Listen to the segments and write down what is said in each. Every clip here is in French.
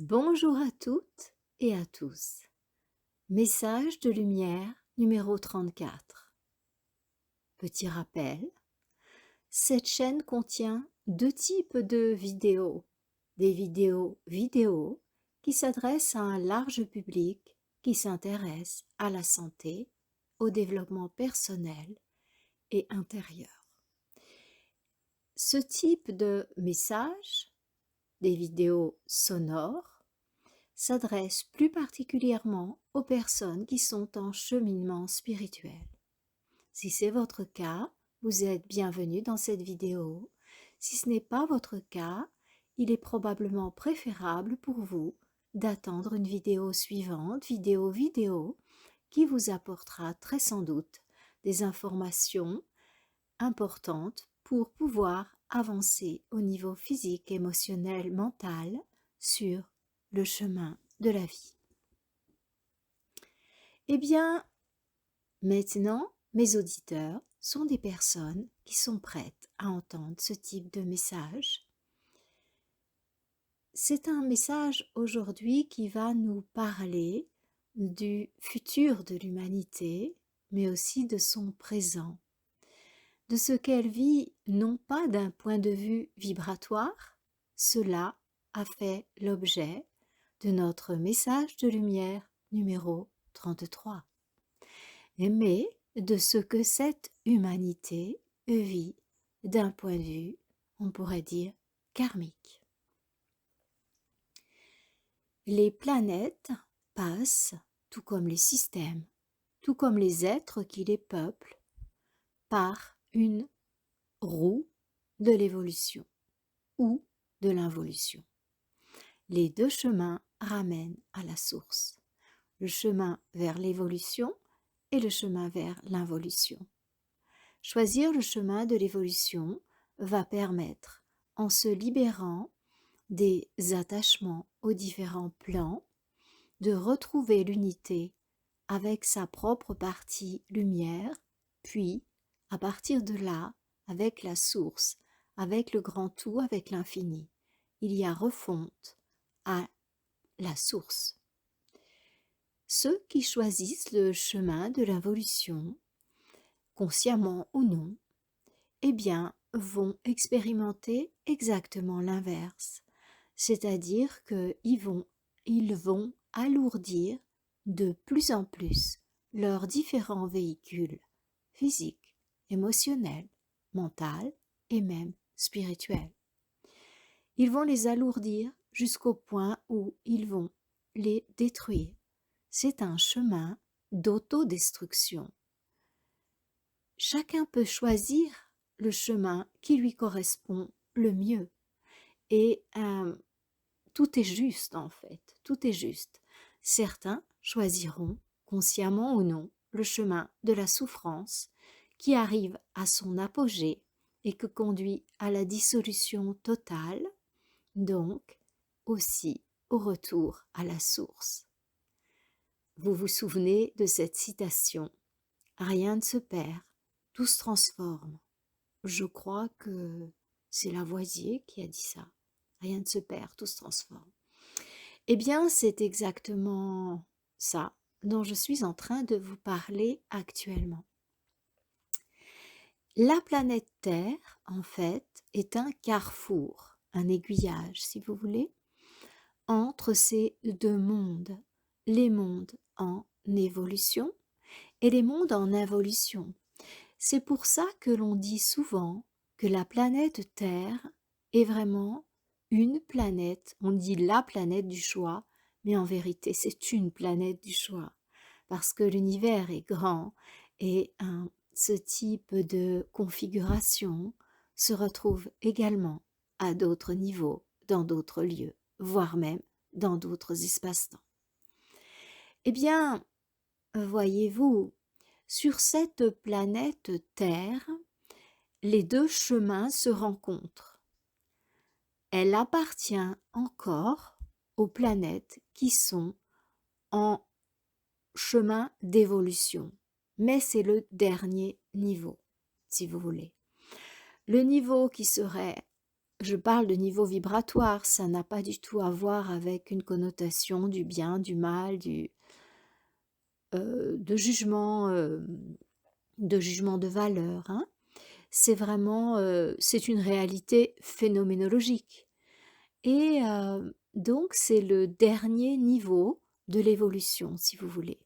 Bonjour à toutes et à tous. Message de lumière numéro 34. Petit rappel, cette chaîne contient deux types de vidéos. Des vidéos qui s'adressent à un large public qui s'intéresse à la santé, au développement personnel et intérieur. Ce type de message, des vidéos sonores, s'adresse plus particulièrement aux personnes qui sont en cheminement spirituel. Si c'est votre cas, vous êtes bienvenue dans cette vidéo. Si ce n'est pas votre cas, il est probablement préférable pour vous d'attendre une vidéo suivante, vidéo, qui vous apportera très sans doute des informations importantes pour pouvoir avancer au niveau physique, émotionnel, mental sur le chemin de la vie. Eh bien, maintenant, mes auditeurs sont des personnes qui sont prêtes à entendre ce type de message. C'est un message aujourd'hui qui va nous parler du futur de l'humanité, mais aussi de son présent, de ce qu'elle vit non pas d'un point de vue vibratoire, cela a fait l'objet de notre message de lumière numéro 33, mais de ce que cette humanité vit d'un point de vue, on pourrait dire, karmique. Les planètes passent, tout comme les systèmes, tout comme les êtres qui les peuplent, par une roue de l'évolution ou de l'involution. Les deux chemins ramènent à la source, le chemin vers l'évolution et le chemin vers l'involution. Choisir le chemin de l'évolution va permettre, en se libérant des attachements aux différents plans, de retrouver l'unité avec sa propre partie lumière, puis, à partir de là, avec la source, avec le grand tout, avec l'infini. Il y a refonte à la source. Ceux qui choisissent le chemin de l'involution, consciemment ou non, eh bien, vont expérimenter exactement l'inverse, c'est-à-dire qu'ils vont alourdir de plus en plus leurs différents véhicules physiques, émotionnels, mentaux et même spirituels. Ils vont les alourdir jusqu'au point où ils vont les détruire. C'est un chemin d'autodestruction. Chacun peut choisir le chemin qui lui correspond le mieux. Et tout est juste en fait, tout est juste. Certains choisiront, consciemment ou non, le chemin de la souffrance qui arrive à son apogée et que conduit à la dissolution totale, donc aussi au retour à la source. Vous vous souvenez de cette citation « Rien ne se perd, tout se transforme ». Je crois que c'est Lavoisier qui a dit ça. Rien ne se perd, tout se transforme. Eh bien, c'est exactement ça dont je suis en train de vous parler actuellement. La planète Terre, en fait, est un carrefour, un aiguillage, si vous voulez, entre ces deux mondes, les mondes en évolution et les mondes en involution. C'est pour ça que l'on dit souvent que la planète Terre est vraiment une planète, on dit la planète du choix, mais en vérité c'est une planète du choix, parce que l'univers est grand et ce type de configuration se retrouve également à d'autres niveaux, dans d'autres lieux, voire même dans d'autres espaces-temps. Eh bien, voyez-vous, sur cette planète Terre, les deux chemins se rencontrent. Elle appartient encore aux planètes qui sont en chemin d'évolution, mais c'est le dernier niveau, si vous voulez. Le niveau qui serait je parle de niveau vibratoire, ça n'a pas du tout à voir avec une connotation du bien, du mal, de jugement, de jugement de valeur, hein. C'est vraiment, c'est une réalité phénoménologique et donc c'est le dernier niveau de l'évolution, si vous voulez.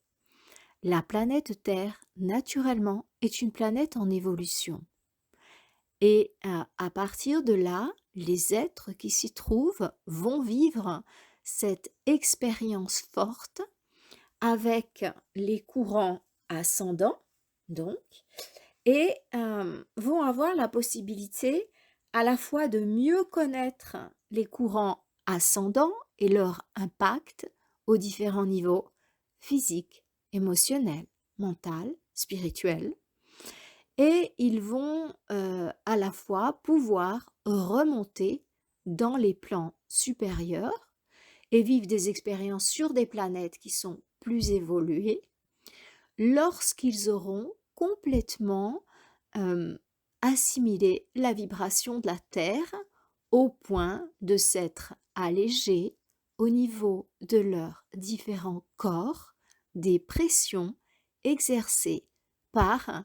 La planète Terre, naturellement, est une planète en évolution et à partir de là, les êtres qui s'y trouvent vont vivre cette expérience forte avec les courants ascendants, donc, et vont avoir la possibilité à la fois de mieux connaître les courants ascendants et leur impact aux différents niveaux physique, émotionnel, mental, spirituel, et ils vont à la fois pouvoir remonter dans les plans supérieurs et vivre des expériences sur des planètes qui sont plus évoluées lorsqu'ils auront complètement assimilé la vibration de la Terre au point de s'être allégés au niveau de leurs différents corps des pressions exercées par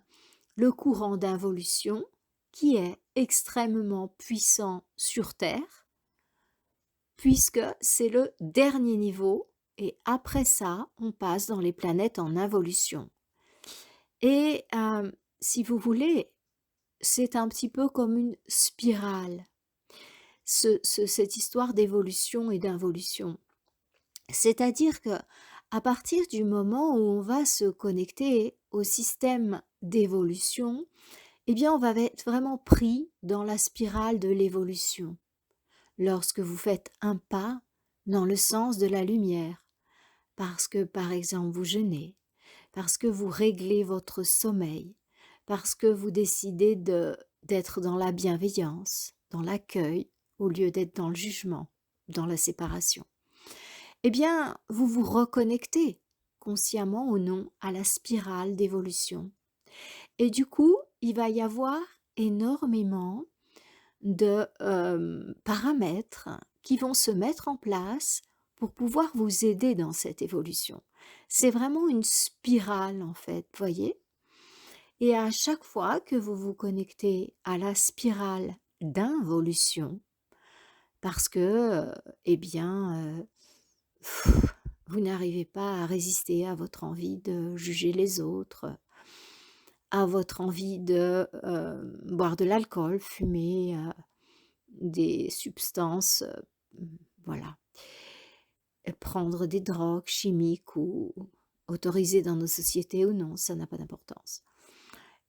le courant d'involution qui est extrêmement puissant sur Terre, puisque c'est le dernier niveau et après ça, on passe dans les planètes en involution. Et si vous voulez, c'est un petit peu comme une spirale, cette histoire d'évolution et d'involution. C'est-à-dire que à partir du moment où on va se connecter au système d'évolution, eh bien on va être vraiment pris dans la spirale de l'évolution. Lorsque vous faites un pas dans le sens de la lumière, parce que par exemple vous jeûnez, parce que vous réglez votre sommeil, parce que vous décidez d'être dans la bienveillance, dans l'accueil, au lieu d'être dans le jugement, dans la séparation. Eh bien, vous vous reconnectez, consciemment ou non, à la spirale d'évolution. Et du coup, il va y avoir énormément de paramètres qui vont se mettre en place pour pouvoir vous aider dans cette évolution. C'est vraiment une spirale en fait, voyez? Et à chaque fois que vous vous connectez à la spirale d'involution, parce que, eh bien, vous n'arrivez pas à résister à votre envie de juger les autres, à votre envie de boire de l'alcool, fumer, des substances, voilà, prendre des drogues chimiques ou autorisées dans nos sociétés ou non, ça n'a pas d'importance.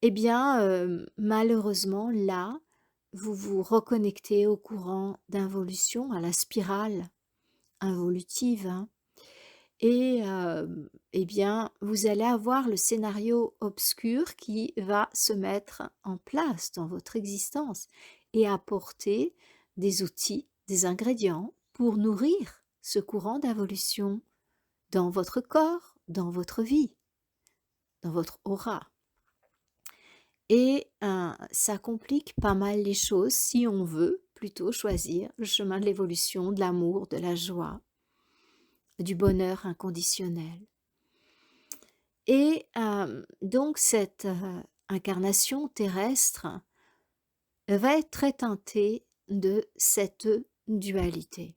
Eh bien, malheureusement, là, vous vous reconnectez au courant d'involution, à la spirale involutive, hein, et eh bien, vous allez avoir le scénario obscur qui va se mettre en place dans votre existence et apporter des outils, des ingrédients pour nourrir ce courant d'involution dans votre corps, dans votre vie, dans votre aura. Et ça complique pas mal les choses si on veut plutôt choisir le chemin de l'évolution, de l'amour, de la joie, du bonheur inconditionnel. Et donc cette incarnation terrestre va être très teintée de cette dualité.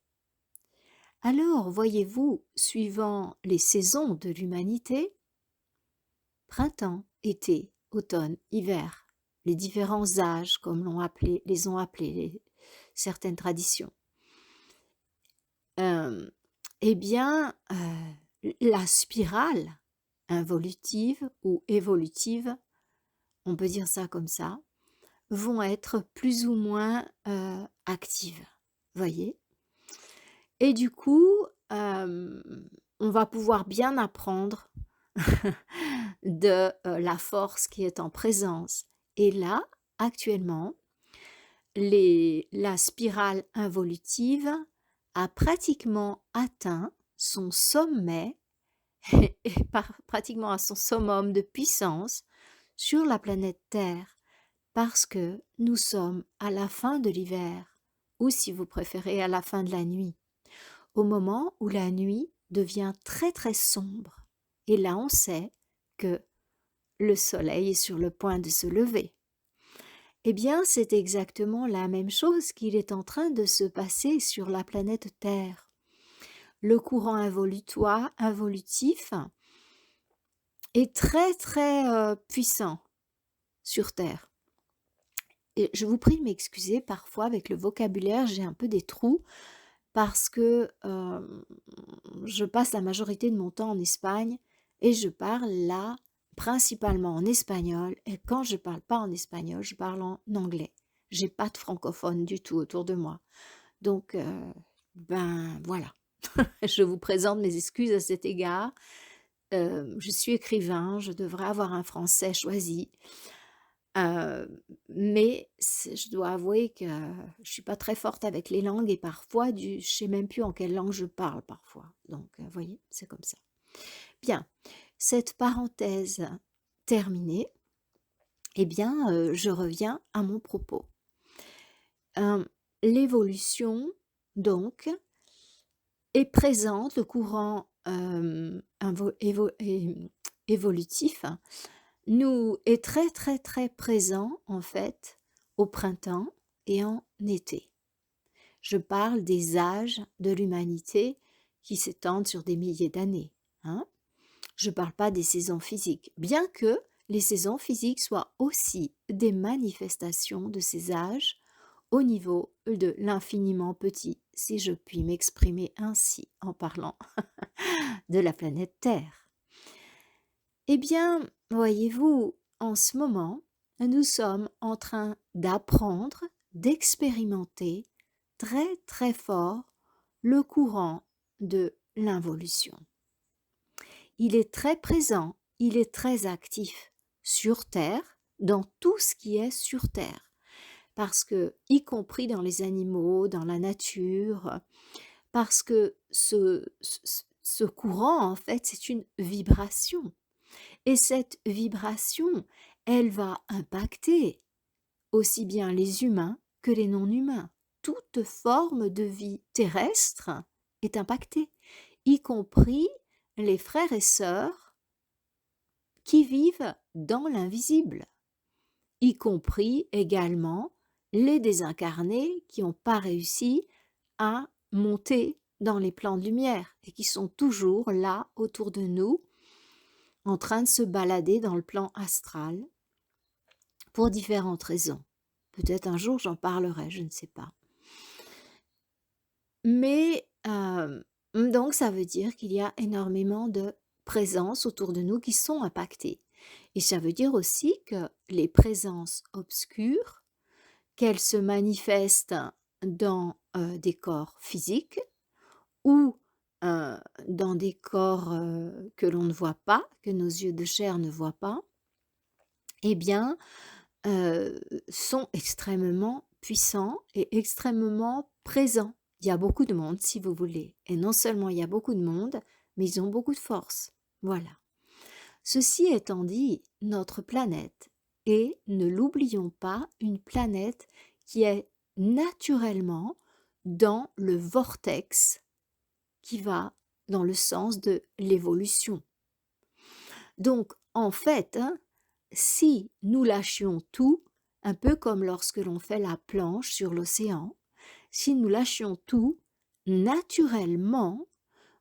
Alors, voyez-vous, suivant les saisons de l'humanité, printemps, été, automne, hiver, les différents âges, comme les ont appelés certaines traditions, eh bien, la spirale involutive ou évolutive, on peut dire ça comme ça, vont être plus ou moins actives, voyez. Et du coup, on va pouvoir bien apprendre de la force qui est en présence. Et là, actuellement, la spirale involutive a pratiquement atteint son sommet et pratiquement à son summum de puissance sur la planète Terre, parce que nous sommes à la fin de l'hiver ou si vous préférez à la fin de la nuit, au moment où la nuit devient très très sombre. Et là, on sait que le soleil est sur le point de se lever. Eh bien, c'est exactement la même chose qu'il est en train de se passer sur la planète Terre. Le courant involutif est très très puissant sur Terre. Et je vous prie de m'excuser, parfois avec le vocabulaire, j'ai un peu des trous parce que je passe la majorité de mon temps en Espagne et je parle là principalement en espagnol. Et quand je parle pas en espagnol, je parle en anglais. J'ai pas de francophone du tout autour de moi. Donc, ben voilà. Je vous présente mes excuses à cet égard. Je suis écrivain, je devrais avoir un français choisi. Mais je dois avouer que je suis pas très forte avec les langues et parfois je sais même plus en quelle langue je parle parfois. Donc, vous voyez, c'est comme ça. Bien, cette parenthèse terminée, eh bien, je reviens à mon propos. L'évolution, donc, est présente, le courant évolutif nous est très très très présent en fait au printemps et en été. Je parle des âges de l'humanité qui s'étendent sur des milliers d'années. Hein. Je ne parle pas des saisons physiques, bien que les saisons physiques soient aussi des manifestations de ces âges au niveau de l'infiniment petit, si je puis m'exprimer ainsi en parlant de la planète Terre. Eh bien, voyez-vous, en ce moment, nous sommes en train d'apprendre, d'expérimenter très très fort le courant de l'involution. Il est très présent, il est très actif sur Terre, dans tout ce qui est sur Terre, parce que, y compris dans les animaux, dans la nature, parce que ce courant, en fait, c'est une vibration. Et cette vibration, elle va impacter aussi bien les humains que les non-humains. Toute forme de vie terrestre est impactée, y compris les frères et sœurs qui vivent dans l'invisible, y compris également les désincarnés qui n'ont pas réussi à monter dans les plans de lumière et qui sont toujours là autour de nous en train de se balader dans le plan astral pour différentes raisons. Peut-être un jour j'en parlerai, je ne sais pas. Mais donc ça veut dire qu'il y a énormément de présences autour de nous qui sont impactées. Et ça veut dire aussi que les présences obscures, qu'elles se manifestent dans des corps physiques ou dans des corps que l'on ne voit pas, que nos yeux de chair ne voient pas, eh bien, sont extrêmement puissants et extrêmement présents. Il y a beaucoup de monde, si vous voulez. Et non seulement il y a beaucoup de monde, mais ils ont beaucoup de force. Voilà. Ceci étant dit, notre planète est, ne l'oublions pas, une planète qui est naturellement dans le vortex qui va dans le sens de l'évolution. Donc, en fait, si nous lâchions tout, un peu comme lorsque l'on fait la planche sur l'océan, si nous lâchions tout, naturellement,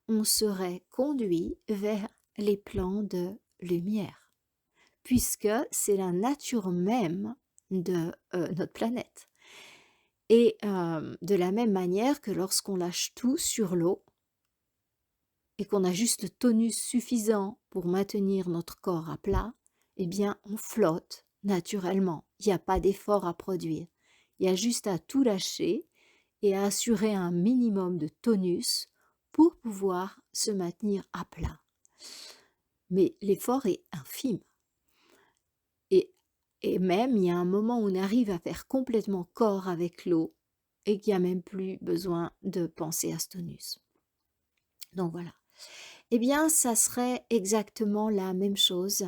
on serait conduit vers les plans de lumière, puisque c'est la nature même de notre planète. Et de la même manière que lorsqu'on lâche tout sur l'eau, et qu'on a juste le tonus suffisant pour maintenir notre corps à plat, eh bien on flotte naturellement. Il n'y a pas d'effort à produire. Il y a juste à tout lâcher et à assurer un minimum de tonus pour pouvoir se maintenir à plat. Mais l'effort est infime. Et même, il y a un moment où on arrive à faire complètement corps avec l'eau et qu'il n'y a même plus besoin de penser à ce tonus. Donc voilà. Eh bien, ça serait exactement la même chose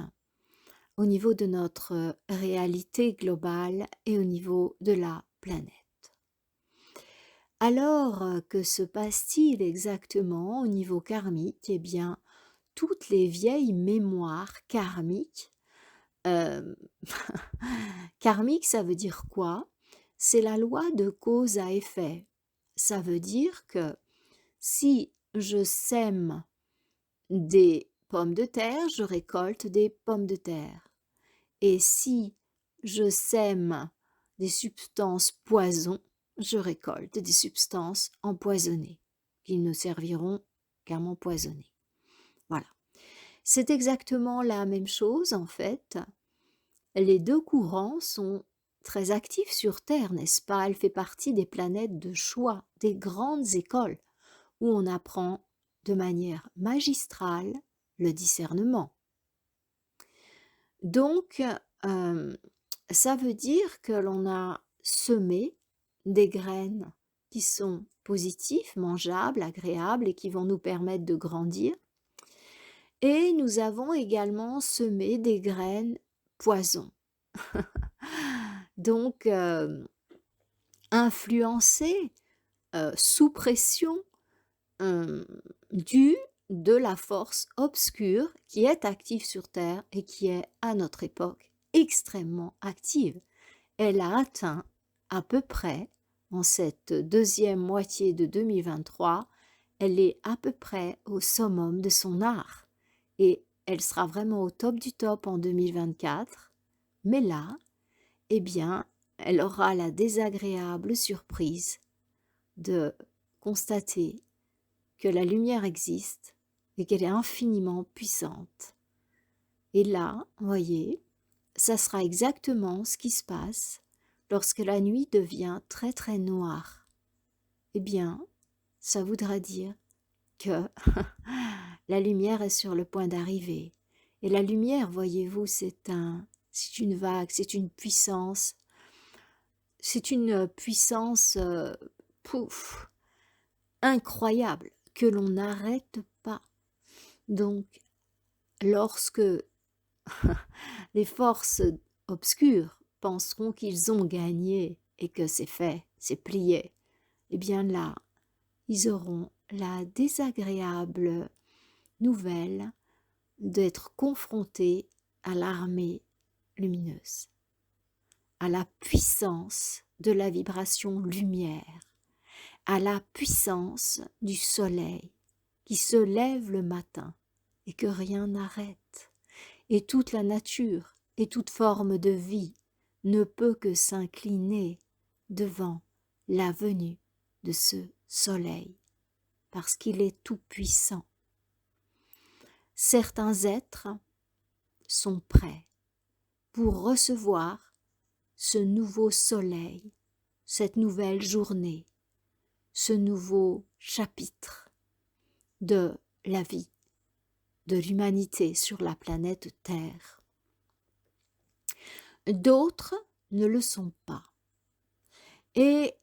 au niveau de notre réalité globale et au niveau de la planète. Alors, que se passe-t-il exactement au niveau karmique? Eh bien, toutes les vieilles mémoires karmiques, hem, karmique, ça veut dire quoi? C'est la loi de cause à effet. Ça veut dire que si je sème des pommes de terre, je récolte des pommes de terre. Et si je sème des substances poison, je récolte des substances empoisonnées, qui ne serviront qu'à m'empoisonner. Voilà. C'est exactement la même chose en fait. Les 2 courants sont très actifs sur Terre, n'est-ce pas? Elle fait partie des planètes de choix, des grandes écoles où on apprend de manière magistrale le discernement. Donc, hem, ça veut dire que l'on a semé des graines qui sont positives, mangeables, agréables et qui vont nous permettre de grandir, et nous avons également semé des graines poison. Donc, influencées, sous pression, hem, due de la force obscure qui est active sur Terre et qui est, à notre époque, extrêmement active. Elle a atteint à peu près, en cette deuxième moitié de 2023, elle est à peu près au summum de son art et elle sera vraiment au top du top en 2024. Mais là, eh bien, elle aura la désagréable surprise de constater que la lumière existe et qu'elle est infiniment puissante. Et là, voyez, ça sera exactement ce qui se passe lorsque la nuit devient très très noire. Eh bien, ça voudra dire que la lumière est sur le point d'arriver. Et la lumière, voyez-vous, c'est une vague, c'est une puissance pouf, incroyable que l'on n'arrête pas. Donc, lorsque les forces obscures penseront qu'ils ont gagné et que c'est fait, c'est plié, eh bien là, ils auront la désagréable nouvelle d'être confrontés à l'armée lumineuse, à la puissance de la vibration lumière, à la puissance du soleil qui se lève le matin et que rien n'arrête. Et toute la nature et toute forme de vie ne peut que s'incliner devant la venue de ce soleil, parce qu'il est tout-puissant. Certains êtres sont prêts pour recevoir ce nouveau soleil, cette nouvelle journée, ce nouveau chapitre de la vie, de l'humanité sur la planète Terre. D'autres ne le sont pas. Et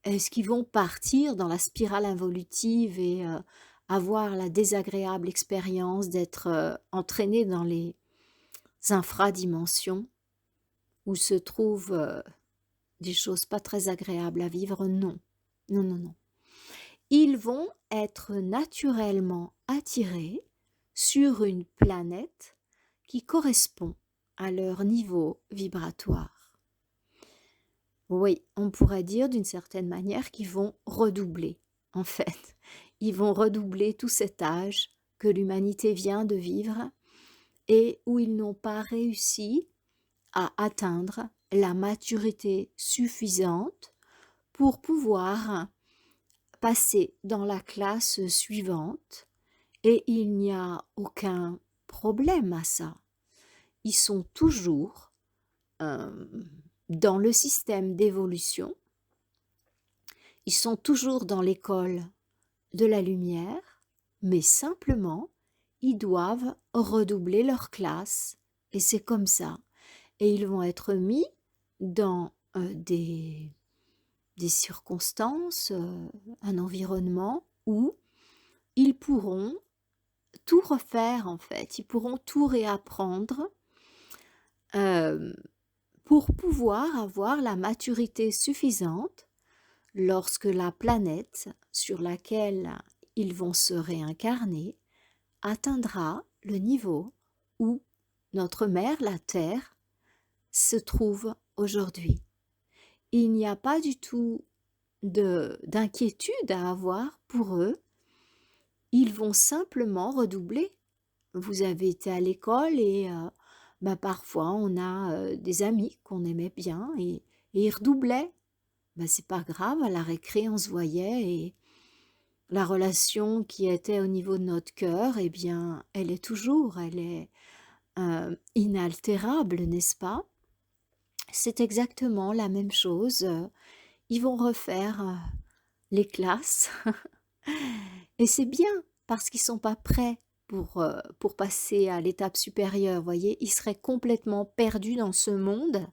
est-ce qu'ils vont partir dans la spirale involutive et avoir la désagréable expérience d'être entraînés dans les infradimensions où se trouvent des choses pas très agréables à vivre? Non, non, non, non. Ils vont être naturellement attirés sur une planète qui correspond à leur niveau vibratoire. Oui, on pourrait dire d'une certaine manière qu'ils vont redoubler, en fait. Ils vont redoubler tout cet âge que l'humanité vient de vivre et où ils n'ont pas réussi à atteindre la maturité suffisante pour pouvoir passer dans la classe suivante, et il n'y a aucun problème à ça. Ils sont toujours dans le système d'évolution, ils sont toujours dans l'école de la lumière, mais simplement, ils doivent redoubler leur classe, et c'est comme ça. Et ils vont être mis dans des circonstances, un environnement où ils pourront tout refaire en fait, ils pourront tout réapprendre pour pouvoir avoir la maturité suffisante lorsque la planète sur laquelle ils vont se réincarner atteindra le niveau où notre mère, la Terre, se trouve aujourd'hui. Il n'y a pas du tout d'inquiétude à avoir pour eux, ils vont simplement redoubler. Vous avez été à l'école et parfois on a des amis qu'on aimait bien et ils redoublaient. C'est pas grave, à la récré on se voyait et la relation qui était au niveau de notre cœur, eh bien, elle est toujours, elle est inaltérable, n'est-ce pas? C'est exactement la même chose. Ils vont refaire les classes et c'est bien parce qu'ils sont pas prêts pour passer à l'étape supérieure, voyez? Ils seraient complètement perdus dans ce monde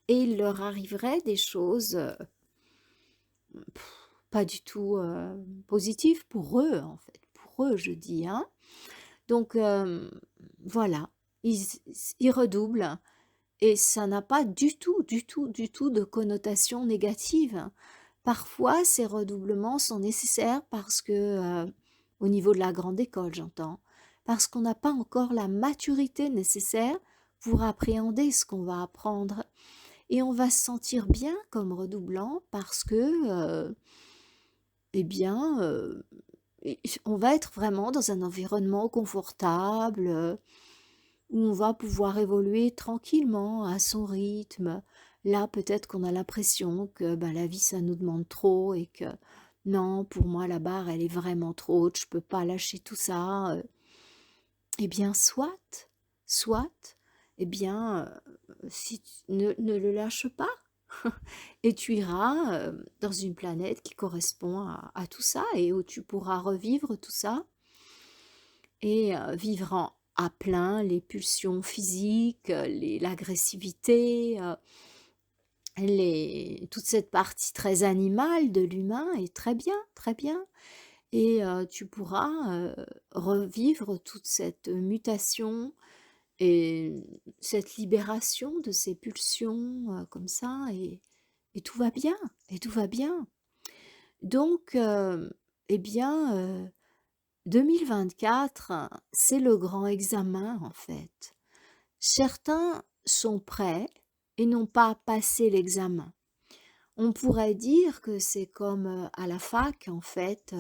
et il leur arriverait des choses pas du tout positives pour eux, en fait. Pour eux, je dis, hein. Donc voilà, ils, ils redoublent et ça n'a pas du tout, du tout, du tout de connotation négative. Parfois, ces redoublements sont nécessaires parce que, au niveau de la grande école, j'entends, parce qu'on n'a pas encore la maturité nécessaire pour appréhender ce qu'on va apprendre. Et on va se sentir bien comme redoublant parce que, eh bien, on va être vraiment dans un environnement confortable, où on va pouvoir évoluer tranquillement à son rythme. Là, peut-être qu'on a l'impression que la vie, ça nous demande trop et que non, pour moi, la barre, elle est vraiment trop haute, je peux pas lâcher tout ça. Eh bien, soit, eh bien, si ne le lâche pas et tu iras dans une planète qui correspond à tout ça et où tu pourras revivre tout ça et vivre à plein les pulsions physiques, l'agressivité, toute cette partie très animale de l'humain est très bien, très bien. Et tu pourras revivre toute cette mutation et cette libération de ces pulsions comme ça, et tout va bien, et tout va bien. Donc, eh bien, 2024, c'est le grand examen en fait. Certains sont prêts et n'ont pas passé l'examen. On pourrait dire que c'est comme à la fac, en fait,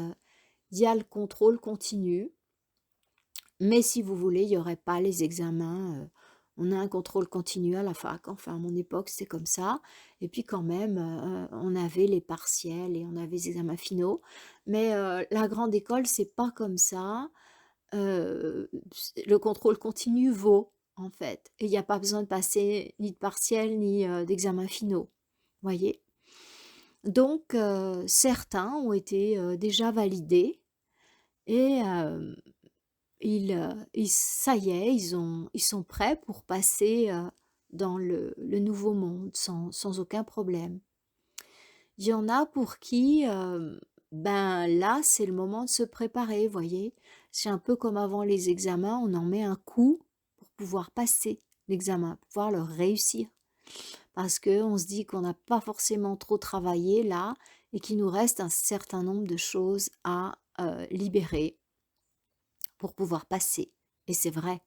il y a le contrôle continu, mais si vous voulez, il n'y aurait pas les examens. On a un contrôle continu à la fac, enfin à mon époque c'était comme ça, et puis quand même on avait les partiels et on avait les examens finaux, mais la grande école c'est pas comme ça. Le contrôle continu vaut en fait, et il n'y a pas besoin de passer ni de partiels ni d'examens finaux, voyez. Donc certains ont été déjà validés et ça y est, ils sont prêts pour passer dans le nouveau monde sans aucun problème. Il y en a pour qui, là, c'est le moment de se préparer, voyez. C'est un peu comme avant les examens, on en met un coup pour pouvoir passer l'examen, pour pouvoir le réussir. Parce qu'on se dit qu'on n'a pas forcément trop travaillé là et qu'il nous reste un certain nombre de choses à libérer pour pouvoir passer. Et c'est vrai.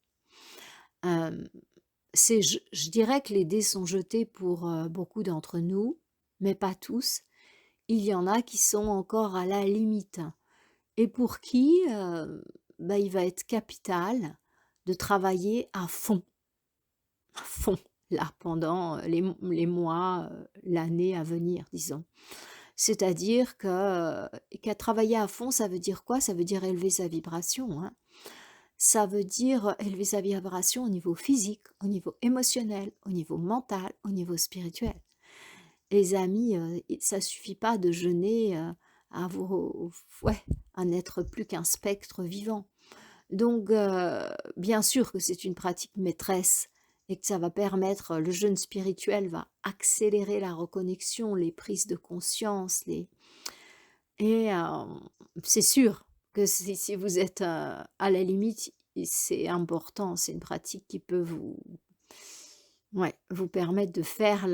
Euh, je dirais que les dés sont jetés pour beaucoup d'entre nous, mais pas tous. Il y en a qui sont encore à la limite et pour qui il va être capital de travailler à fond, là, pendant les mois, l'année à venir, disons. C'est-à-dire qu'à travailler à fond, ça veut dire quoi? Ça veut dire élever sa vibration, hein. Ça veut dire élever sa vibration au niveau physique, au niveau émotionnel, au niveau mental, au niveau spirituel. Les amis, ça suffit pas de jeûner ouais, à n'être plus qu'un spectre vivant. Donc, bien sûr que c'est une pratique maîtresse et que ça va permettre, le jeûne spirituel va accélérer la reconnexion, les prises de conscience, et c'est sûr que si vous êtes à la limite, c'est important, c'est une pratique qui peut Ouais, vous permettre de faire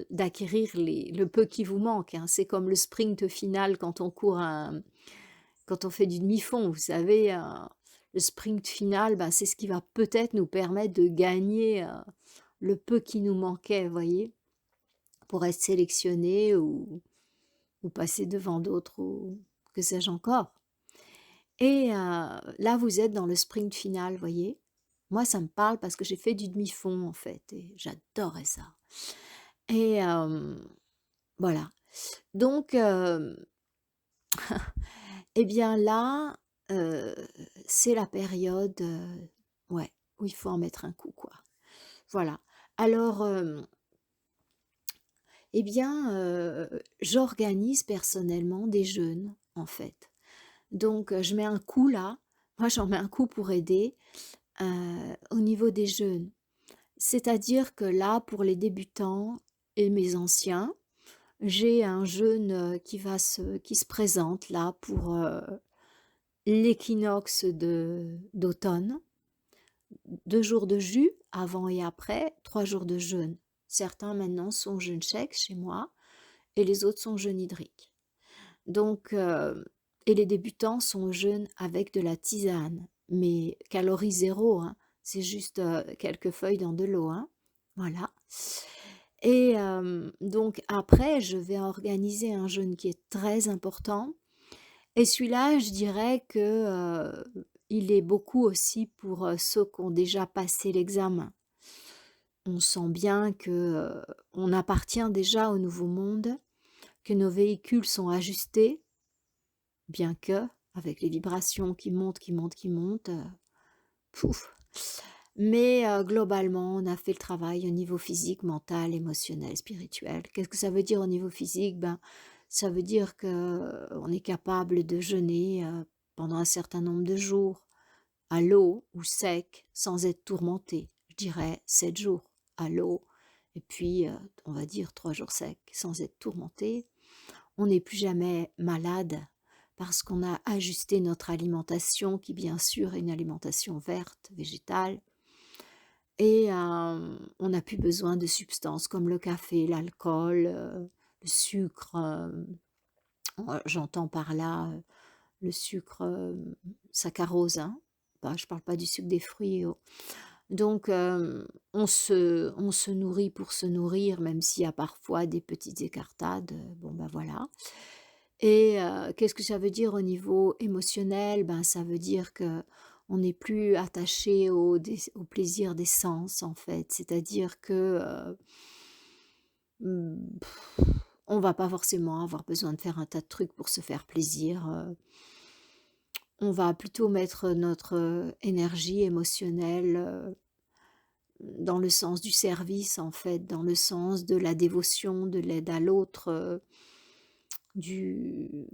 d'acquérir le peu qui vous manque, hein. C'est comme le sprint final quand on court quand on fait du demi-fond, vous savez, le sprint final, bah, c'est ce qui va peut-être nous permettre de gagner, le peu qui nous manquait, vous voyez? Pour être sélectionné ou passer devant d'autres ou que sais-je encore. Et là, vous êtes dans le sprint final, voyez? Moi, ça me parle parce que j'ai fait du demi-fond, en fait, et j'adorais ça. Et voilà. Donc et bien là, heu, c'est la période, ouais, où il faut en mettre un coup, quoi. Voilà. Alors, eh bien, j'organise personnellement des jeûnes, en fait. Donc je mets un coup là, moi j'en mets un coup pour aider, au niveau des jeûnes. C'est-à-dire que là, pour les débutants et mes anciens, j'ai un jeûne, qui se présente là pour, l'équinoxe de d'automne. 2 jours de jus avant et après, 3 jours de jeûne. Certains maintenant sont jeûne sec chez moi et les autres sont jeûne hydrique. Donc et les débutants sont au jeûne avec de la tisane, mais calories zéro, hein, c'est juste, quelques feuilles dans de l'eau, hein, voilà. Et donc après, je vais organiser un jeûne qui est très important et celui-là, je dirais que, il est beaucoup aussi pour, ceux qui ont déjà passé l'examen. On sent bien que, on appartient déjà au nouveau monde, que nos véhicules sont ajustés, bien que, avec les vibrations qui montent, qui montent, qui montent, pouf! Mais globalement, on a fait le travail au niveau physique, mental, émotionnel, spirituel. Qu'est-ce que ça veut dire au niveau physique? Ben, ça veut dire que on est capable de jeûner, pendant un certain nombre de jours, à l'eau ou sec, sans être tourmenté. Je dirais 7 jours à l'eau et puis, on va dire 3 jours secs, sans être tourmenté. On n'est plus jamais malade parce qu'on a ajusté notre alimentation qui, bien sûr, est une alimentation verte, végétale et on n'a plus besoin de substances comme le café, l'alcool, le sucre, j'entends par là, le sucre, saccharose, hein. Bah, je parle pas du sucre des fruits, donc on se nourrit pour se nourrir, même s'il y a parfois des petites écartades, bon, bah, voilà. Et qu'est-ce que ça veut dire au niveau émotionnel? Ben, ça veut dire que on n'est plus attaché au plaisir des sens, en fait. C'est-à-dire que, mmh, on va pas forcément avoir besoin de faire un tas de trucs pour se faire plaisir, on va plutôt mettre notre, énergie émotionnelle, dans le sens du service, en fait, dans le sens de la dévotion, de l'aide à l'autre,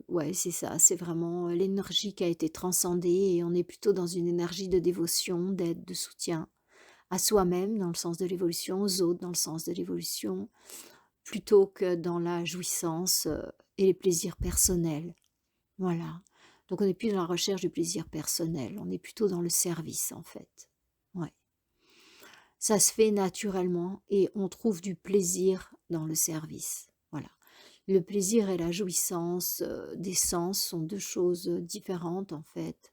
ouais, c'est ça, c'est vraiment l'énergie qui a été transcendée et on est plutôt dans une énergie de dévotion, d'aide, de soutien à soi-même dans le sens de l'évolution, aux autres dans le sens de l'évolution, plutôt que dans la jouissance, et les plaisirs personnels. Voilà. Donc on n'est plus dans la recherche du plaisir personnel, on est plutôt dans le service en fait. Ouais. Ça se fait naturellement et on trouve du plaisir dans le service. Voilà. Le plaisir et la jouissance des sens sont deux choses différentes en fait,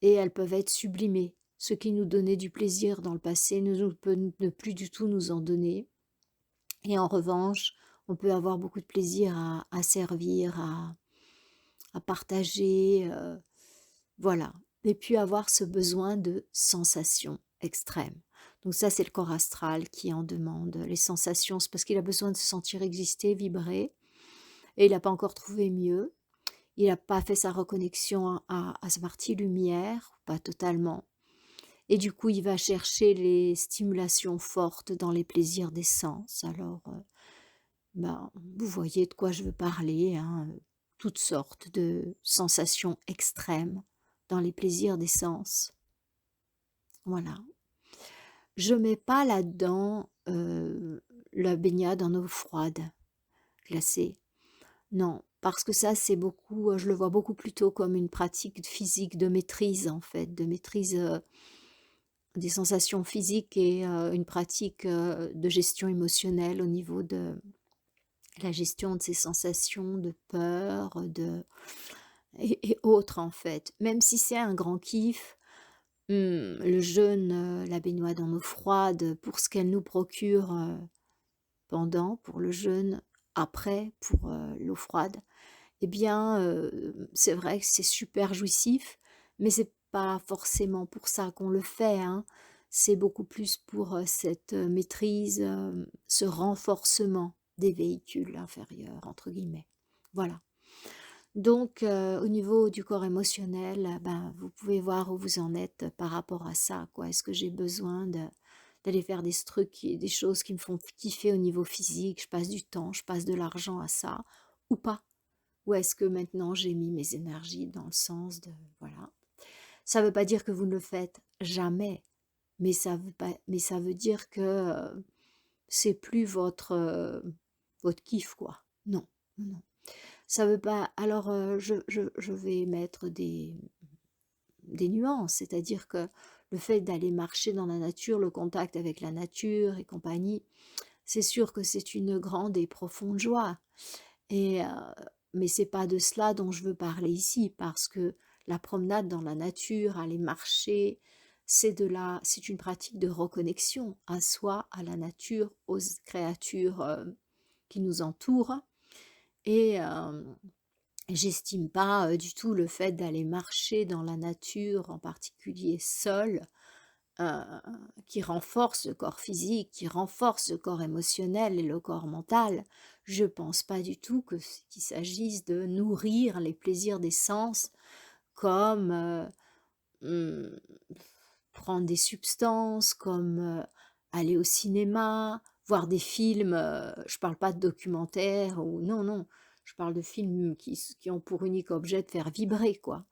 et elles peuvent être sublimées. Ce qui nous donnait du plaisir dans le passé peut ne plus du tout nous en donner. Et en revanche, on peut avoir beaucoup de plaisir à servir, à partager, voilà. Et puis avoir ce besoin de sensation extrême. Donc ça, c'est le corps astral qui en demande. Les sensations, c'est parce qu'il a besoin de se sentir exister, vibrer, et il n'a pas encore trouvé mieux. Il n'a pas fait sa reconnexion à sa partie lumière, pas totalement. Et du coup, il va chercher les stimulations fortes dans les plaisirs des sens. Alors, ben, vous voyez de quoi je veux parler, hein, toutes sortes de sensations extrêmes dans les plaisirs des sens. Voilà. Je mets pas là-dedans, la baignade en eau froide, glacée. Non, parce que ça, c'est beaucoup, je le vois beaucoup plutôt comme une pratique physique de maîtrise, en fait, de maîtrise, des sensations physiques et une pratique, de gestion émotionnelle au niveau de la gestion de ces sensations de peur, de et autres, en fait. Même si c'est un grand kiff, le jeûne, la baignoire en eau froide pour ce qu'elle nous procure, pendant, pour le jeûne, après, pour, l'eau froide, eh bien, c'est vrai que c'est super jouissif, mais c'est pas forcément pour ça qu'on le fait, hein. C'est beaucoup plus pour, cette, maîtrise, ce renforcement des «véhicules inférieurs» entre guillemets. Voilà. Donc, au niveau du corps émotionnel, ben, vous pouvez voir où vous en êtes par rapport à ça, quoi. Est-ce que j'ai besoin d'aller faire des choses qui me font kiffer au niveau physique, je passe du temps, je passe de l'argent à ça ou pas? Ou est-ce que maintenant j'ai mis mes énergies dans le sens de voilà. Ça veut pas dire que vous ne le faites jamais, mais ça veut dire que, c'est plus votre kiff, quoi. Non, non, non. Ça veut pas alors, je vais mettre des nuances, c'est-à-dire que le fait d'aller marcher dans la nature, le contact avec la nature et compagnie, c'est sûr que c'est une grande et profonde joie et mais c'est pas de cela dont je veux parler ici parce que la promenade dans la nature, aller marcher, c'est une pratique de reconnexion à soi, à la nature, aux créatures, qui nous entourent et j'estime pas, du tout le fait d'aller marcher dans la nature, en particulier seul, heu, qui renforce le corps physique, qui renforce le corps émotionnel et le corps mental. Je pense pas du tout qu'il s'agisse de nourrir les plaisirs des sens comme, mmh, prendre des substances, comme, aller au cinéma, voir des films, je parle pas de documentaires ou non, non, je parle de films qui ont pour unique objet de faire vibrer, quoi.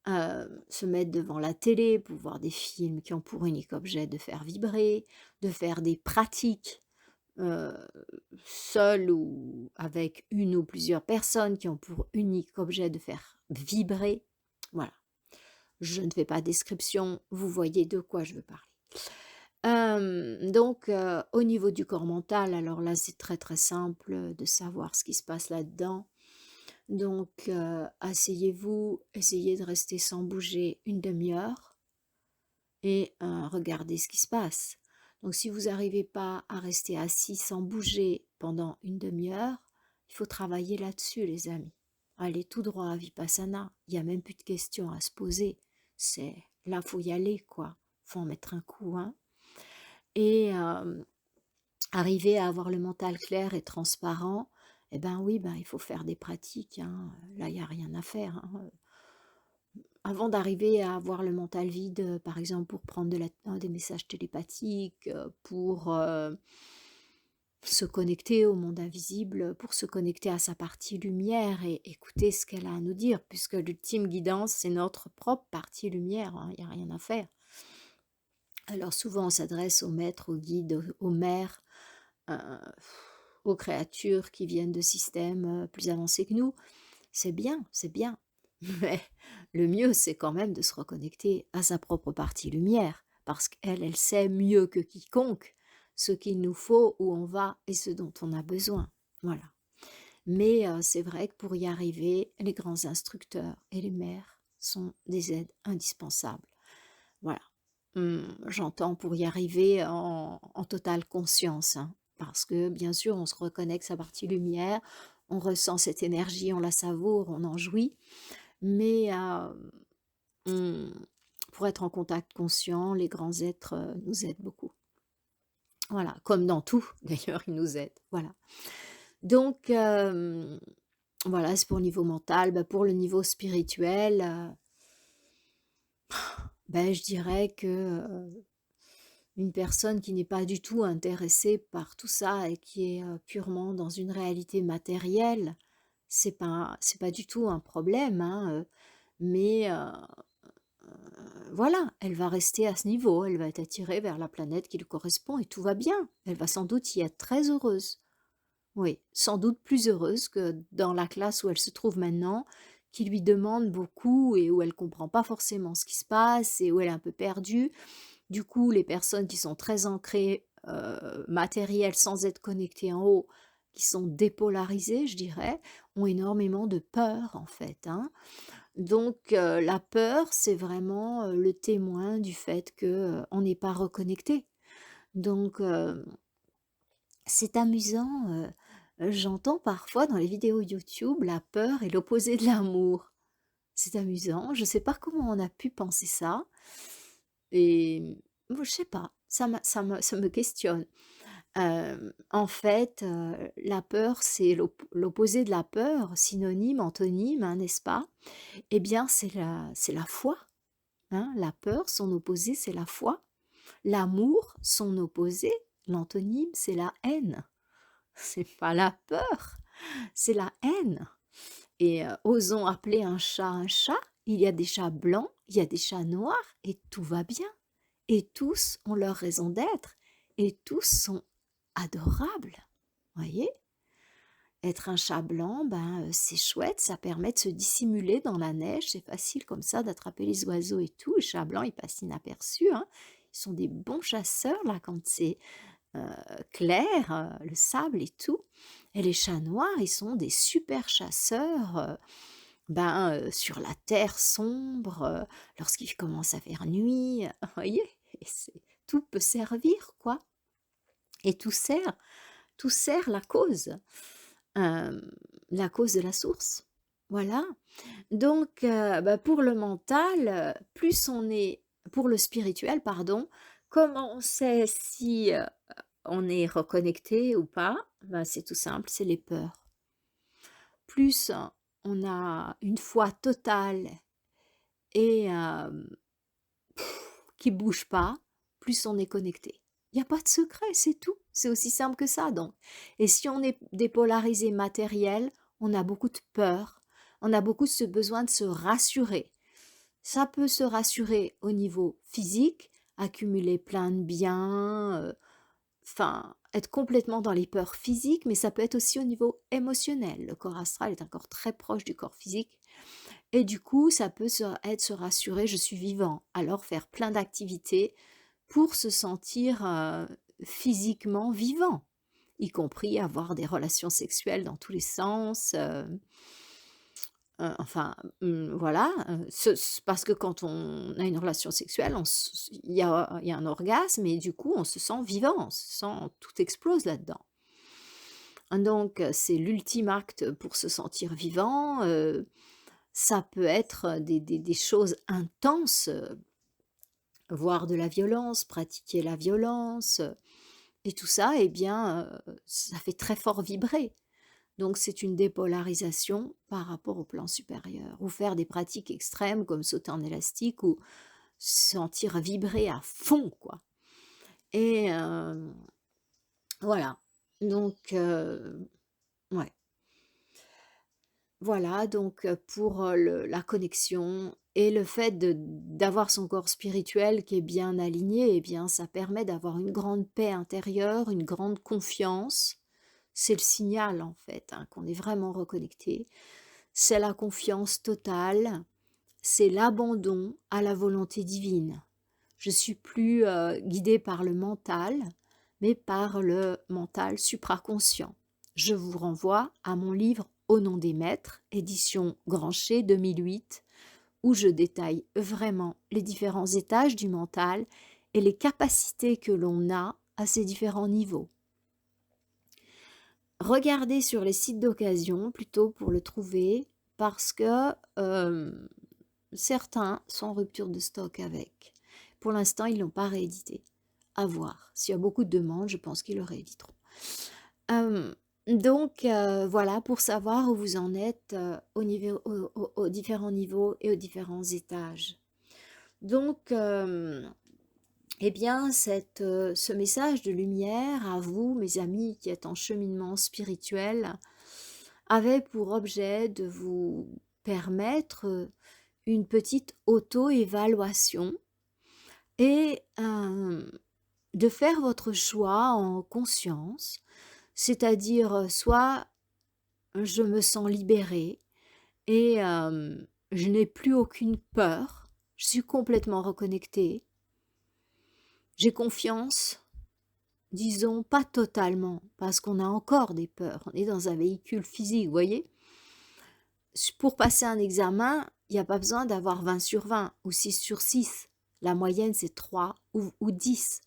Se mettre devant la télé pour voir des films qui ont pour unique objet de faire vibrer, de faire des pratiques, heu, seules ou avec une ou plusieurs personnes qui ont pour unique objet de faire vibrer. Voilà. Je ne fais pas description, vous voyez de quoi je veux parler. Donc au niveau du corps mental, alors là, c'est très, très simple, de savoir ce qui se passe là-dedans. Donc asseyez-vous, essayez de rester sans bouger une demi heure et regardez ce qui se passe. Donc si vous n'arrivez pas à rester assis sans bouger pendant une demi heure, il faut travailler là-dessus les amis. Allez tout droit à Vipassana, il y a même plus de questions à se poser. C'est là, faut y aller quoi, faut en mettre un coup, hein. Et arriver à avoir le mental clair et transparent, eh ben oui, ben, il faut faire des pratiques, hein. Là, il y a rien à faire, hein. Avant d'arriver à avoir le mental vide, par exemple pour prendre des messages télépathiques, pour, se connecter au monde invisible, pour se connecter à sa partie lumière et écouter ce qu'elle a à nous dire, puisque l'ultime guidance, c'est notre propre partie lumière, hein, il y a rien à faire. Alors souvent, on s'adresse aux maîtres, aux guides, aux mères, heu, aux créatures qui viennent de systèmes, plus avancés que nous. C'est bien, mais le mieux, c'est quand même de se reconnecter à sa propre partie lumière, parce qu'elle, elle sait mieux que quiconque ce qu'il nous faut, où on va et ce dont on a besoin. Voilà. Mais c'est vrai que pour y arriver, les grands instructeurs et les mères sont des aides indispensables. Voilà. J'entends pour y arriver en totale conscience, hein, parce que bien sûr, on se reconnecte sa partie lumière, on ressent cette énergie, on la savoure, on en jouit, mais on pour être en contact conscient, les grands êtres, nous aident beaucoup. Voilà, comme dans tout d'ailleurs, ils nous aident, voilà. Donc voilà, c'est pour le niveau mental. Bah, pour le niveau spirituel, je dirais que, une personne qui n'est pas du tout intéressée par tout ça et qui est, purement dans une réalité matérielle, c'est pas du tout un problème, hein, mais voilà, elle va rester à ce niveau, elle va être attirée vers la planète qui lui correspond et tout va bien. Elle va sans doute y être très heureuse. Oui, sans doute plus heureuse que dans la classe où elle se trouve maintenant, qui lui demande beaucoup et où elle comprend pas forcément ce qui se passe et où elle est un peu perdue Du coup, les personnes qui sont très ancrées, matérielles sans être connectées en haut, qui sont dépolarisées, je dirais, ont énormément de peur en fait, hein. Donc la peur, c'est vraiment, le témoin du fait que, on n'est pas reconnecté. Donc c'est amusant, j'entends parfois dans les vidéos YouTube, la peur est l'opposé de l'amour. C'est amusant, je sais pas comment on a pu penser ça et je sais pas, ça me questionne. En fait, la peur, c'est l'opposé de la peur, synonyme, antonyme, hein, n'est-ce pas? Eh bien, c'est la foi, hein. La peur, son opposé, c'est la foi. L'amour, son opposé, l'antonyme, c'est la haine. C'est pas la peur, c'est la haine. Et osons appeler un chat un chat. Il y a des chats blancs, il y a des chats noirs, et tout va bien. Et tous ont leur raison d'être, et tous sont adorables. Voyez? Être un chat blanc, ben, c'est chouette, ça permet de se dissimuler dans la neige, c'est facile comme ça d'attraper les oiseaux et tout. Les chats blancs, ils passent inaperçus, hein. Ils sont des bons chasseurs là quand c'est heu, clair, le sable et tout. Et les chats noirs, ils sont des super chasseurs, ben, sur la terre sombre, lorsqu'il commence à faire nuit, vous voyez? Et tout peut servir quoi et tout sert hem, la cause de la source. Voilà. Donc bah, pour le mental, plus on est pour le spirituel pardon, comment on sait si, on est reconnecté ou pas? Ben, c'est tout simple, c'est les peurs. Plus on a une foi totale et qui bouge pas, plus on est connecté. Il y a pas de secret, c'est tout. C'est aussi simple que ça donc. Et si on est dépolarisé matériel, on a beaucoup de peur, on a beaucoup ce besoin de se rassurer. Ça peut se rassurer au niveau physique, accumuler plein de biens, enfin, être complètement dans les peurs physiques, mais ça peut être aussi au niveau émotionnel. Le corps astral est un corps très proche du corps physique et du coup, ça peut être se rassurer: «Je suis vivant», alors faire plein d'activités pour se sentir, physiquement vivant, y compris avoir des relations sexuelles dans tous les sens, enfin, voilà, parce que quand on a une relation sexuelle, il y a un orgasme et du coup, on se sent vivant, on se sent tout explose là-dedans. Donc c'est l'ultime acte pour se sentir vivant, ça peut être des choses intenses, voire de la violence, pratiquer la violence, et tout ça, eh bien, ça fait très fort vibrer. Donc c'est une dépolarisation par rapport au plan supérieur. Ou faire des pratiques extrêmes comme sauter en élastique ou sentir vibrer à fond, quoi. Et voilà. Donc ouais. Voilà, donc pour, la connexion et le fait d'avoir son corps spirituel qui est bien aligné, eh bien ça permet d'avoir une grande paix intérieure, une grande confiance. C'est le signal en fait, hein, qu'on est vraiment reconnecté. C'est la confiance totale, c'est l'abandon à la volonté divine. Je suis plus, guidée par le mental, mais par le mental supraconscient. Je vous renvoie à mon livre Au nom des maîtres, édition Grancher 2008, où je détaille vraiment les différents étages du mental et les capacités que l'on a à ces différents niveaux. Regardez sur les sites d'occasion plutôt pour le trouver parce que certains sont en rupture de stock avec. Pour l'instant, ils ne l'ont pas réédité. À voir. S'il y a beaucoup de demandes, je pense qu'ils le rééditeront. Donc voilà, pour savoir où vous en êtes aux différents niveaux et aux différents étages. Donc, eh bien, ce message de lumière à vous, mes amis qui êtes en cheminement spirituel, avait pour objet de vous permettre une petite auto-évaluation et de faire votre choix en conscience, c'est-à-dire soit je me sens libérée et je n'ai plus aucune peur, je suis complètement reconnectée, J'ai confiance, disons pas totalement, parce qu'on a encore des peurs. On est dans un véhicule physique, vous voyez. Pour passer un examen, il n'y a pas besoin d'avoir 20 sur 20 ou 6 sur 6. La moyenne, c'est 3 ou 10.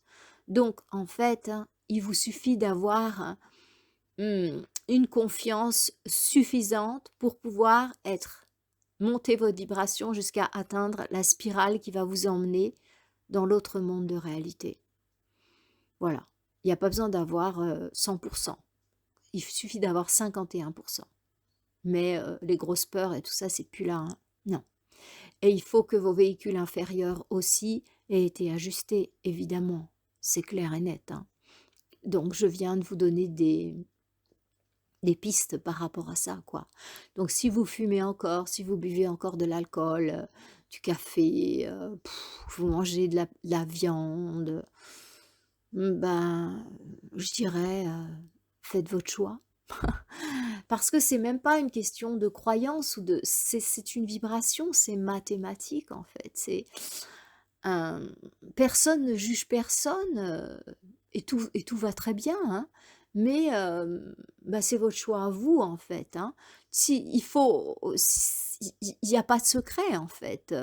Donc, en fait, hein, il vous suffit d'avoir une confiance suffisante pour pouvoir monter votre vibration jusqu'à atteindre la spirale qui va vous emmener dans l'autre monde de réalité. Voilà. Il n'y a pas besoin d'avoir 100%. Il suffit d'avoir 51%. Mais les grosses peurs et tout ça, c'est plus là. Hein. Non. Et il faut que vos véhicules inférieurs aussi aient été ajustés, évidemment. C'est clair et net. Hein. Donc, je viens de vous donner des pistes par rapport à ça, quoi. Donc, si vous fumez encore, si vous buvez encore de l'alcool, du café, vous mangez de la viande, ben, je dirais, faites votre choix. Parce que c'est même pas une question de croyance ou c'est une vibration, c'est mathématique en fait. Euh, Personne ne juge personne et tout va très bien, hein. Mais bah, c'est votre choix à vous en fait. Hein. Il n'y a pas de secret en fait.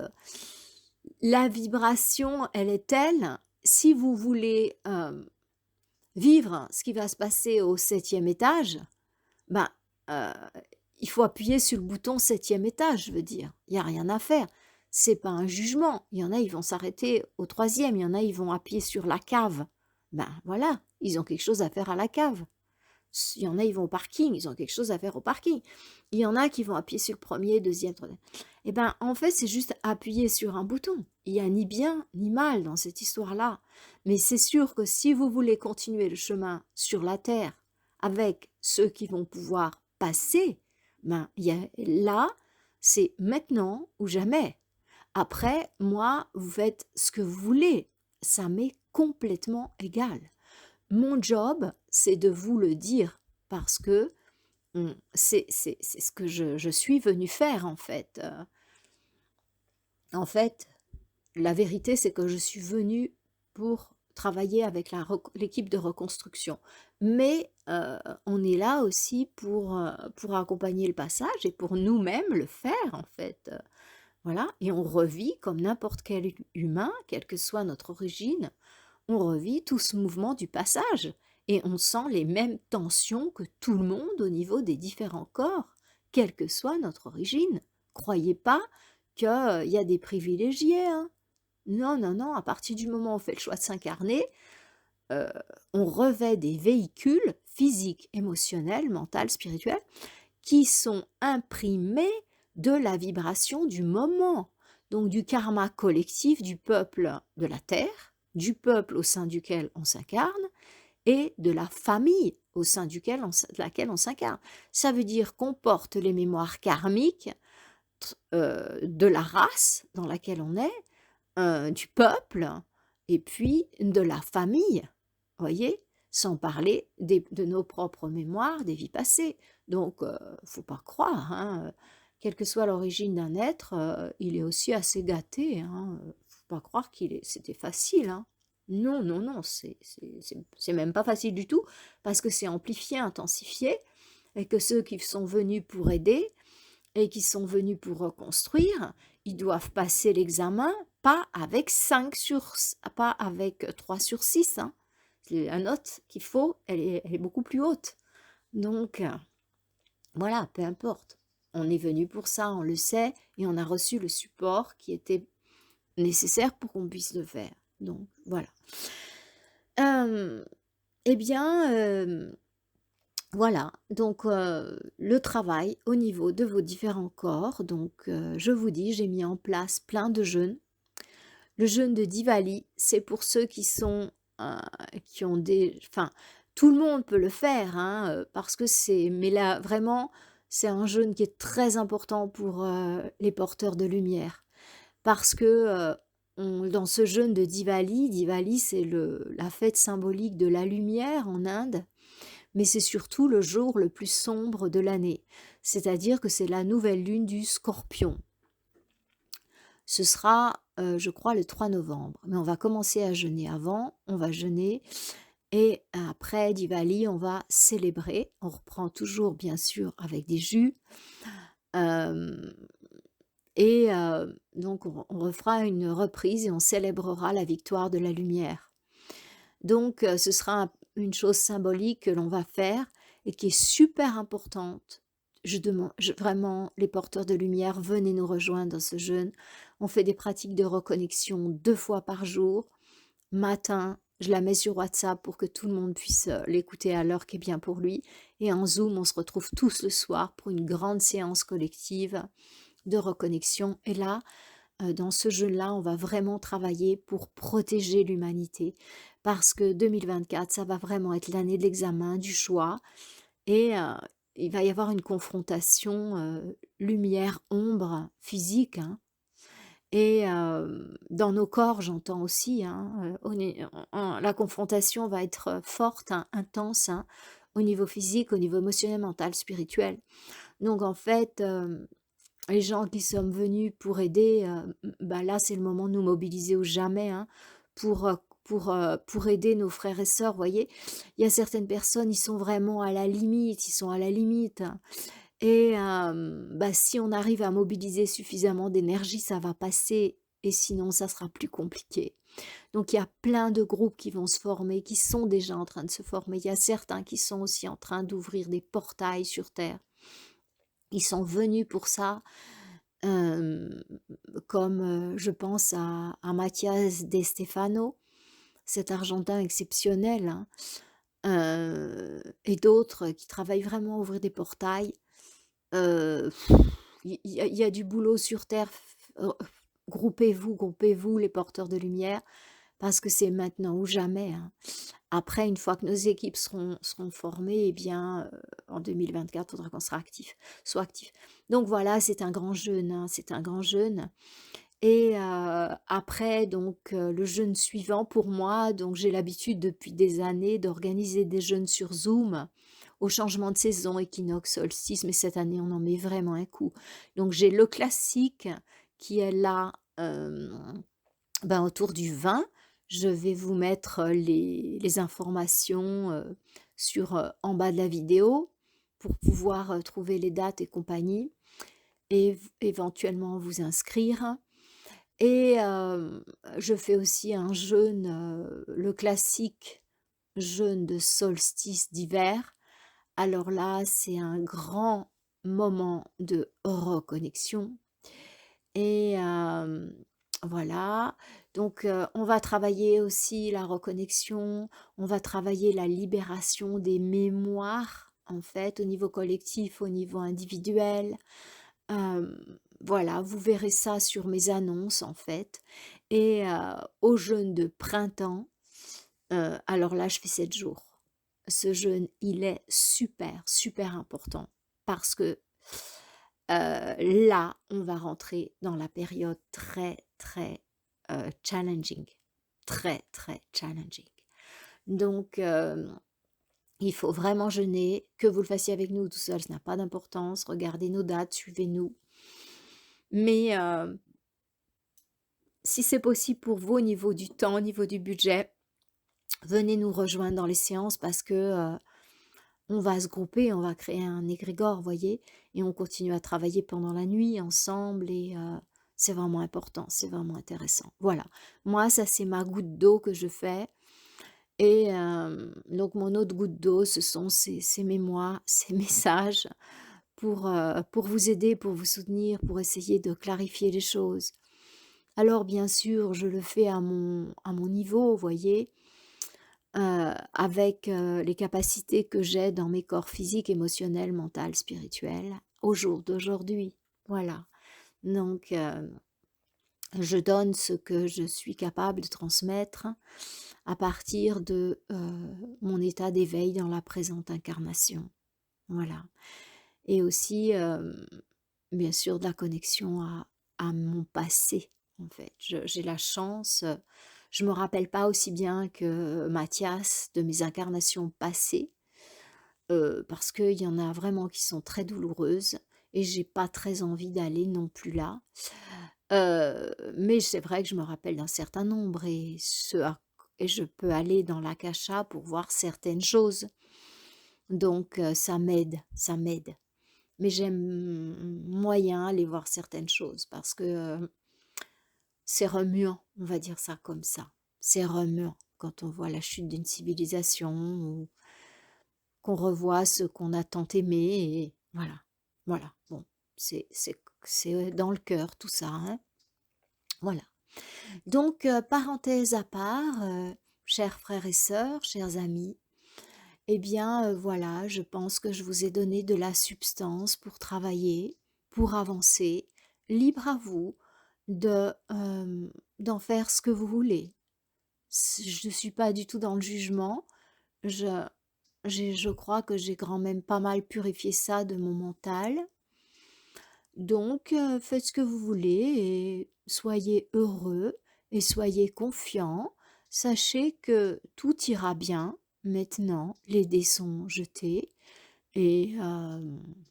La vibration, elle est telle. Si vous voulez vivre ce qui va se passer au 7e étage, ben, heu, il faut appuyer sur le bouton 7e étage, je veux dire. Il y a rien à faire. C'est pas un jugement. Il y en a, ils vont s'arrêter au 3e, il y en a, ils vont appuyer sur la cave. Ben, voilà, ils ont quelque chose à faire à la cave. Il y en a, ils vont au parking, ils ont quelque chose à faire au parking. Il y en a qui vont appuyer sur le 1er, 2e, 3e. Et ben, en fait, c'est juste appuyer sur un bouton. Il y a ni bien ni mal dans cette histoire-là. Mais c'est sûr que si vous voulez continuer le chemin sur la terre avec ceux qui vont pouvoir passer, ben, là, c'est maintenant ou jamais. Après, moi, vous faites ce que vous voulez. Ça m'est complètement égal. Mon job, c'est de vous le dire parce que c'est ce que je suis venue faire en fait. En fait, la vérité, c'est que je suis venue pour travailler avec l'équipe de reconstruction. Mais on est là aussi pour accompagner le passage et pour nous-mêmes le faire en fait. Voilà, et on revit comme n'importe quel humain, quelle que soit notre origine, on revit tout ce mouvement du passage et on sent les mêmes tensions que tout le monde au niveau des différents corps, quelle que soit notre origine. Croyez pas qu'il y a des privilégiés. Hein. Non, non, non, à partir du moment où on fait le choix de s'incarner, euh, on revêt des véhicules physiques, émotionnels, mentaux, spirituels, qui sont imprimés de la vibration du moment, donc du karma collectif du peuple de la Terre, du peuple au sein duquel on s'incarne, et de la famille au sein de laquelle on s'incarne. Ça veut dire qu'on porte les mémoires karmiques de la race dans laquelle on est, du peuple, et puis de la famille, voyez, sans parler de nos propres mémoires des vies passées. Donc, faut pas croire, hein, quelle que soit l'origine d'un être, il est aussi assez gâté. Hein, faut pas croire c'était facile. Hein. Non, non, non, c'est même pas facile du tout, parce que c'est amplifié, intensifié, et que ceux qui sont venus pour aider, et qui sont venus pour reconstruire, ils doivent passer l'examen, pas avec 3 sur 6. Hein. La note qu'il faut, elle est beaucoup plus haute. Donc, voilà, peu importe. On est venu pour ça, on le sait, et on a reçu le support qui était nécessaire pour qu'on puisse le faire. Donc, voilà. Eh bien, voilà, donc le travail au niveau de vos différents corps. Donc, je vous dis, j'ai mis en place plein de jeûnes. Le jeûne de Diwali, c'est pour ceux qui ont enfin, tout le monde peut le faire, hein, parce que mais là, vraiment, c'est un jeûne qui est très important pour les porteurs de lumière. Parce que dans ce jeûne de Diwali, c'est la fête symbolique de la lumière en Inde, mais c'est surtout le jour le plus sombre de l'année, c'est-à-dire que c'est la nouvelle lune du Scorpion. Ce sera, je crois, le 3 novembre. Mais on va commencer à jeûner avant, on va jeûner et après Diwali, on va célébrer. On reprend toujours, bien sûr, avec des jus. Hem et donc on refera une reprise et on célébrera la victoire de la lumière. Donc ce sera une chose symbolique que l'on va faire et qui est super importante. Vraiment, les porteurs de lumière, venez nous rejoindre dans ce jeûne. On fait des pratiques de reconnexion 2 fois par jour. Matin, je la mets sur WhatsApp pour que tout le monde puisse l'écouter à l'heure qui est bien pour lui. Et en Zoom, on se retrouve tous le soir pour une grande séance collective de reconnexion. Et là, dans ce jeu-là, on va vraiment travailler pour protéger l'humanité. Parce que 2024, ça va vraiment être l'année de l'examen, du choix. Et il va y avoir une confrontation lumière-ombre physique, hein. Et dans nos corps, j'entends aussi, hein, la confrontation va être forte, hein, intense, hein, au niveau physique, au niveau émotionnel, mental, spirituel. Donc en fait, les gens qui sommes venus pour aider, bah, là, c'est le moment de nous mobiliser ou jamais, hein, pour aider nos frères et sœurs, voyez? Il y a certaines personnes, ils sont vraiment à la limite, ils sont à la limite, hein. Et bah, si on arrive à mobiliser suffisamment d'énergie, ça va passer et sinon ça sera plus compliqué. Donc il y a plein de groupes qui vont se former, qui sont déjà en train de se former. Il y a certains qui sont aussi en train d'ouvrir des portails sur terre. Ils sont venus pour ça. Hem, Comme, je pense à Mathias De Stefano, cet Argentin exceptionnel, hein, et d'autres qui travaillent vraiment à ouvrir des portails. Heu, il y a du boulot sur terre, groupez-vous les porteurs de lumière, parce que c'est maintenant ou jamais, hein. Après, une fois que nos équipes seront formées, eh bien, en 2024, il faudra qu'on soit actif. Donc voilà, c'est un grand jeûne, hein, c'est un grand jeûne et après donc le jeûne suivant pour moi, donc j'ai l'habitude depuis des années d'organiser des jeûnes sur Zoom au changement de saison, équinoxe, solstice, mais cette année, on en met vraiment un coup. Donc j'ai le classique qui est là, ben, autour du 20. Je vais vous mettre les informations en bas de la vidéo pour pouvoir trouver les dates et compagnie et éventuellement vous inscrire. Et je fais aussi un jeûne, le classique jeûne de solstice d'hiver. Alors là, c'est un grand moment de reconnexion et voilà. Donc on va travailler aussi la reconnexion, on va travailler la libération des mémoires, en fait, au niveau collectif, au niveau individuel. Voilà, vous verrez ça sur mes annonces, en fait et au jeûne de printemps, alors là, je fais 7 jours. Ce jeûne, il est super, super important parce que, là, on va rentrer dans la période très, très, challenging, très, très challenging. Donc, il faut vraiment jeûner, que vous le fassiez avec nous ou tout seul, ça n'a pas d'importance. Regardez nos dates, suivez-nous. Mais, si c'est possible pour vous au niveau du temps, au niveau du budget, venez nous rejoindre dans les séances parce que, on va se grouper, on va créer un égrégore, voyez? Et on continue à travailler pendant la nuit ensemble et c'est vraiment important, c'est vraiment intéressant. Voilà. Moi, ça, c'est ma goutte d'eau que je fais et donc mon autre goutte d'eau, ce sont ces mémoires, ces messages pour vous aider, pour vous soutenir, pour essayer de clarifier les choses. Alors bien sûr, je le fais à mon niveau, vous voyez? Avec, les capacités que j'ai dans mes corps physiques, émotionnels, mental, spirituel, au jour d'aujourd'hui. Voilà. Donc, je donne ce que je suis capable de transmettre à partir de, mon état d'éveil dans la présente incarnation. Voilà. Et aussi, bien sûr, de la connexion à mon passé, en fait. J'ai la chance, je me rappelle pas aussi bien que Mathias de mes incarnations passées, parce qu'il y en a vraiment qui sont très douloureuses et j'ai pas très envie d'aller non plus là. Mais c'est vrai que je me rappelle d'un certain nombre et je peux aller dans l'akasha pour voir certaines choses. Donc ça m'aide, ça m'aide. Mais j'aime moyen aller voir certaines choses parce que, c'est remuant, on va dire ça comme ça. C'est remuant quand on voit la chute d'une civilisation ou qu'on revoit ce qu'on a tant aimé et voilà, voilà. Bon, c'est dans le cœur tout ça, hein, voilà. Donc parenthèse à part, chers frères et sœurs, chers amis, eh bien, voilà, je pense que je vous ai donné de la substance pour travailler, pour avancer. Libre à vous de, d'en faire ce que vous voulez. Je ne suis pas du tout dans le jugement. Je je crois que j'ai quand même pas mal purifié ça de mon mental. Donc faites ce que vous voulez et soyez heureux et soyez confiants. Sachez que tout ira bien. Maintenant, les dés sont jetés et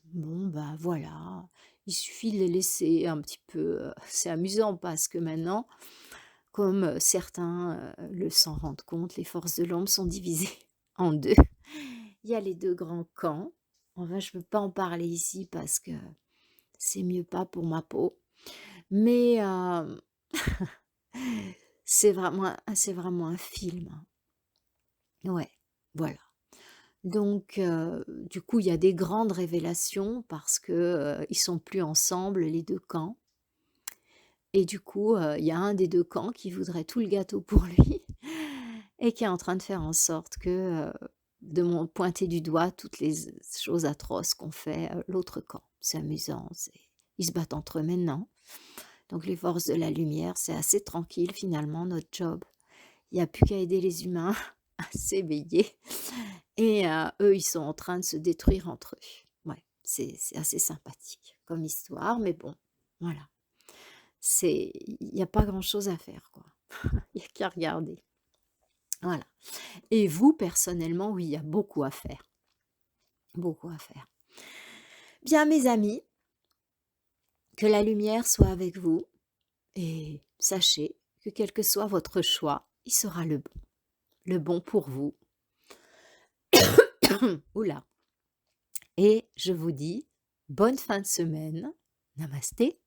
bon, bah, voilà, il suffit de les laisser un petit peu, c'est amusant parce que maintenant, comme, certains, le s'en rendent compte, les forces de l'ombre sont divisées en 2. Il y a les 2 grands camps. Enfin, je ne peux pas en parler ici parce que c'est mieux pas pour ma peau. Mais, c'est vraiment un film, hein. Ouais, voilà. Donc, du coup, il y a des grandes révélations parce que, ils sont plus ensemble les 2 camps et du coup, il y a un des 2 camps qui voudrait tout le gâteau pour lui et qui est en train de faire en sorte que, de mon pointer du doigt toutes les choses atroces qu'ont fait, l'autre camp. C'est amusant, ils se battent entre eux maintenant. Donc les forces de la lumière, c'est assez tranquille finalement notre job. Il y a plus qu'à aider les humains à s'éveiller et eux, ils sont en train de se détruire entre eux. Ouais, c'est assez sympathique comme histoire, mais bon, voilà. Il y a pas grand-chose à faire, quoi. Il y a qu'à regarder. Voilà. Et vous, personnellement, oui, il y a beaucoup à faire, beaucoup à faire. Bien, mes amis, que la lumière soit avec vous et sachez que quel que soit votre choix, il sera le bon pour vous. Oula. Et je vous dis bonne fin de semaine. Namasté.